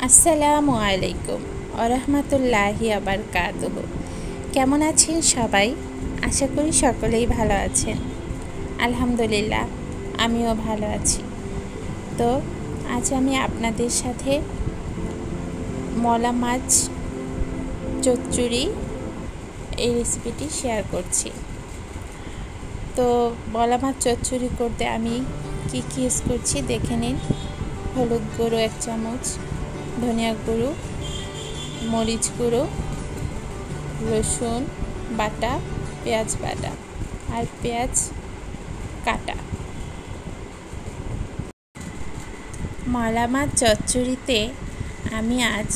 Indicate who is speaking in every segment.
Speaker 1: আসসালামু আলাইকুম ওরহমতুল্লাহি আবারকাতুহু। কেমন আছেন সবাই? আশা করি সকলেই ভালো আছেন। আলহামদুলিল্লাহ, আমিও ভালো আছি। তো আজ আমি আপনাদের সাথে মলা মাছ চচ্চড়ি এই রেসিপিটি শেয়ার করছি। তো মলা মাছ চচ্চড়ি করতে আমি কি ইউজ করছি দেখে নিন। হলুদ গুঁড়ো 1 চামচ, ধনিয়া গুঁড়ো, মরিচ গুঁড়ো, রসুন বাটা, পেঁয়াজ বাটা আর পেঁয়াজ কাটা। মলা মাছ চচ্চড়িতে আমি আজ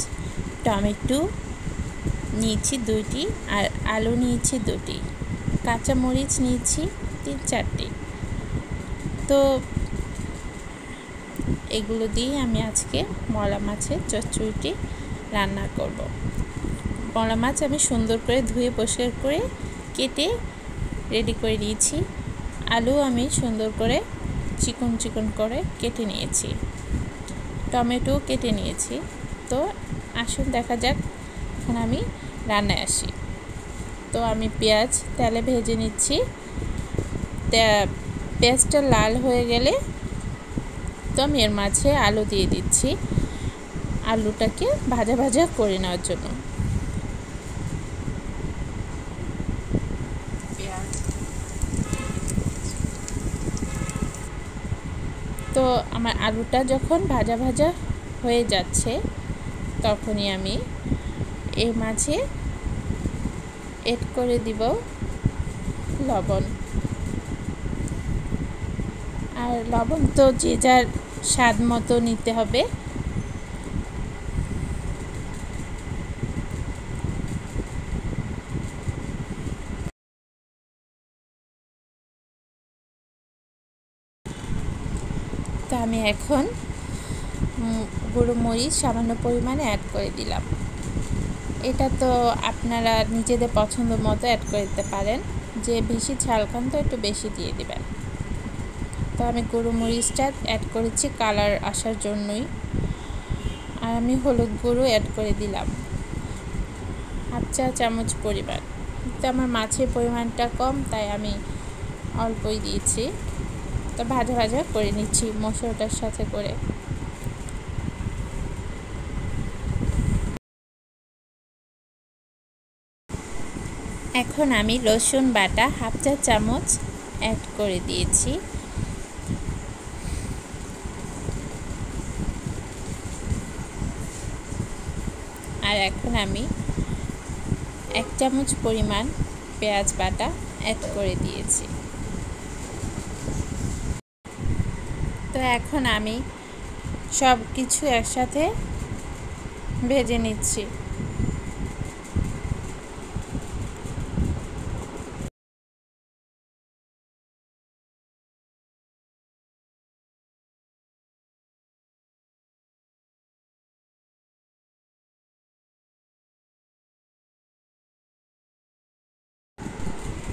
Speaker 1: টমেটো নিয়েছি 2টি আর আলু নিয়েছি 2টি, কাঁচামরিচ নিয়েছি 3-4টি। তো এগুলো দিয়ে আমি আজকে মলা মাছের চচ্চড়িটি রান্না করব। মলা মাছ আমি সুন্দর করে ধুয়ে পরিষ্কার করে কেটে রেডি করে নিয়েছি। আলু আমি সুন্দর করে চিকন চিকন করে কেটে নিয়েছি, টমেটো কেটে নিয়েছি। তো আসুন দেখা যাক এখন আমি রান্নায় আসি। তো আমি পেঁয়াজ তেলে ভেজে নিচ্ছি। পেঁয়াজটা লাল হয়ে গেলে তো আমি এর মাঝে আলু দিয়ে দিচ্ছি, আলুটাকে ভাজা ভাজা করে নেওয়ার জন্য। তো আমার আলুটা যখন ভাজা ভাজা হয়ে যাচ্ছে তখনই আমি এর মাঝে এড করে দিব লবণ। আর লবণ তো যে যার স্বাদ মতো নিতে হবে। তো আমি এখন গুঁড়ো মরিচ সামান্য পরিমাণে অ্যাড করে দিলাম। এটা তো আপনারা নিজেদের পছন্দ মতো অ্যাড করে দিতে পারেন, যে বেশি ঝাল খান তো একটু বেশি দিয়ে দিবেন। তো আমি গুঁড়ো মরিচটা অ্যাড করেছি কালার আসার জন্যই। আর আমি হলুদ গুঁড়ো অ্যাড করে দিলাম 1/2 চা চামচ পরিমাণ। তো আমার মাছের পরিমাণটা কম তাই আমি অল্পই দিয়েছি। তো ভাজা ভাজা করে নিচ্ছি মশলাটার সাথে করে। এখন আমি রসুন বাটা 1/2 চা চামচ অ্যাড করে দিয়েছি। আর এখন আমি 1 চামচ পরিমাণ পেঁয়াজ বাটা অ্যাড করে দিয়েছি। তো এখন আমি সব কিছু একসাথে ভেজে নিচ্ছি।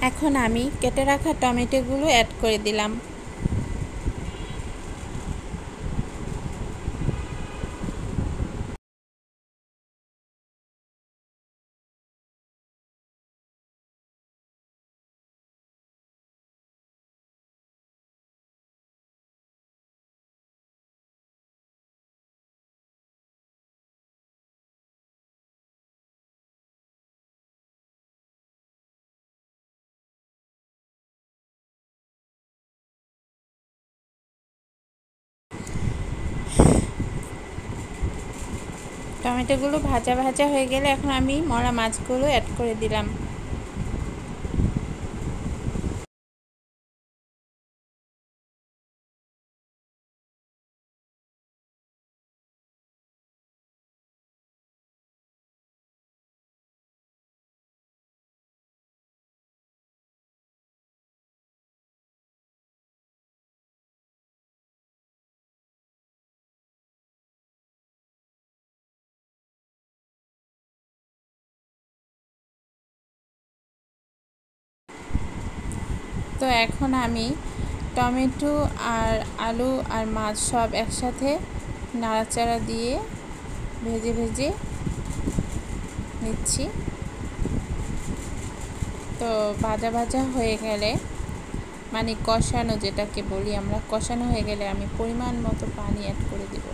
Speaker 1: এখন আমি কেটে রাখা টমেটোগুলো অ্যাড করে দিলাম। টমেটোগুলো ভাজা ভাজা হয়ে গেলে এখন আমি মলা মাছগুলো অ্যাড করে দিলাম। তো এখন আমি টমেটো আর আলু আর মাছ সব একসাথে নাড়াচাড়া দিয়ে ভেজে ভেজে নিচ্ছি। তো ভাজা ভাজা হয়ে গেলে, মানে কষানো যেটাকে বলি আমরা, কষানো হয়ে গেলে আমি পরিমাণ মতো পানি অ্যাড করে দিব।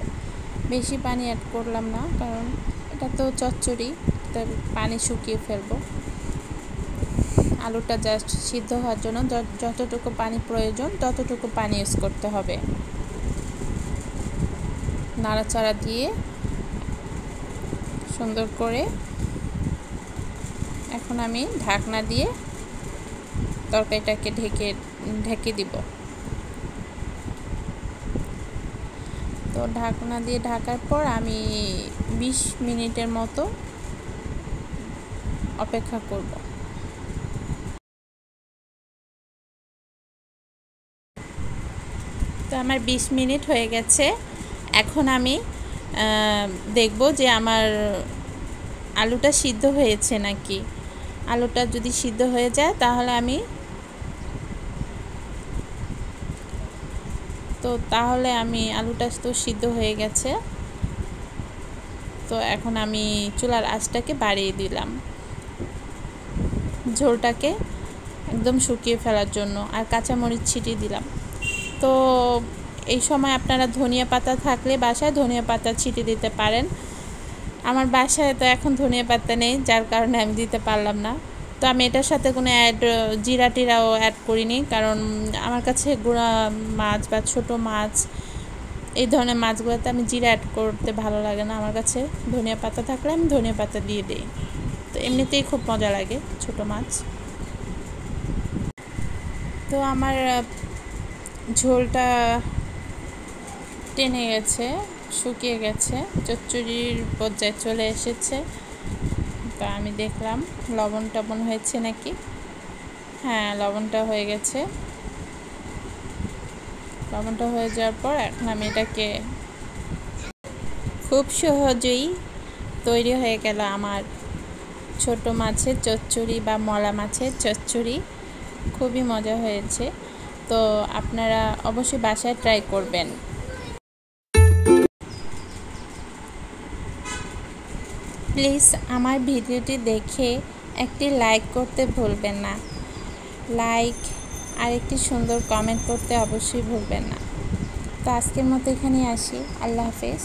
Speaker 1: বেশি পানি অ্যাড করলাম না, কারণ এটা তো চচ্চড়ি, তাই পানি শুকিয়ে ফেলবো। আলুটা জাস্ট সিদ্ধ হওয়ার জন্য যতটুকু পানি প্রয়োজন ততটুকু পানি ইউজ করতে হবে। নাড়াচাড়া দিয়ে সুন্দর করে এখন আমি ঢাকনা দিয়ে তরকারিটাকে ঢেকে দিব। তো ঢাকনা দিয়ে ঢাকার পর আমি 20 মিনিটের মতো অপেক্ষা করব। তো আমার 20 মিনিট হয়ে গেছে। এখন আমি দেখব যে আমার আলুটা সিদ্ধ হয়েছে নাকি। আলুটা যদি সিদ্ধ হয়ে যায় তাহলে আলুটা তো সিদ্ধ হয়ে গেছে। তো এখন আমি চুলার আঁচটাকে বাড়িয়ে দিলাম ঝোলটাকে একদম শুকিয়ে ফেলার জন্য, আর কাঁচামরিচ ছিটিয়ে দিলাম। তো এই সময় আপনারা ধনিয়া পাতা থাকলে বাসায় ধনিয়া পাতা ছিটিয়ে দিতে পারেন। আমার বাসায় তো এখন ধনিয়া পাতা নেই, যার কারণে আমি দিতে পারলাম না। তো আমি এটার সাথে কোনো জিরা টিরাও অ্যাড করিনি, কারণ আমার কাছে গুঁড়া মাছ বা ছোট মাছ, এই ধরনের মাছগুলোতে আমি জিরা অ্যাড করতে ভালো লাগে না। আমার কাছে ধনিয়া পাতা থাকলে আমি ধনিয়া পাতা দিয়ে দিই। তো এমনিতেই খুব মজা লাগে ছোট মাছ। তো আমার ঝোলটা টেনে গেছে, শুকিয়ে গেছে, চচ্চড়ির পর্যায়ে চলে এসেছে। তো আমি দেখলাম লবণ টবণ হয়েছে নাকি। হ্যাঁ, লবণটা হয়ে গেছে। লবণটা হয়ে যাওয়ার পর এখন আমি এটাকে খুব সহজেই তৈরি হয়ে গেল আমার ছোট মাছের চচ্চড়ি বা মলা মাছের চচ্চড়ি। খুবই মজা হয়েছে। তো আপনারা অবশ্যই বাসায় ট্রাই করবেন। প্লিজ আমার ভিডিওটি দেখে একটি লাইক করতে ভুলবেন না। লাইক আর একটি সুন্দর কমেন্ট করতে অবশ্যই ভুলবেন না। তো আজকের মতো এখানেই আসি। আল্লাহ হাফেজ।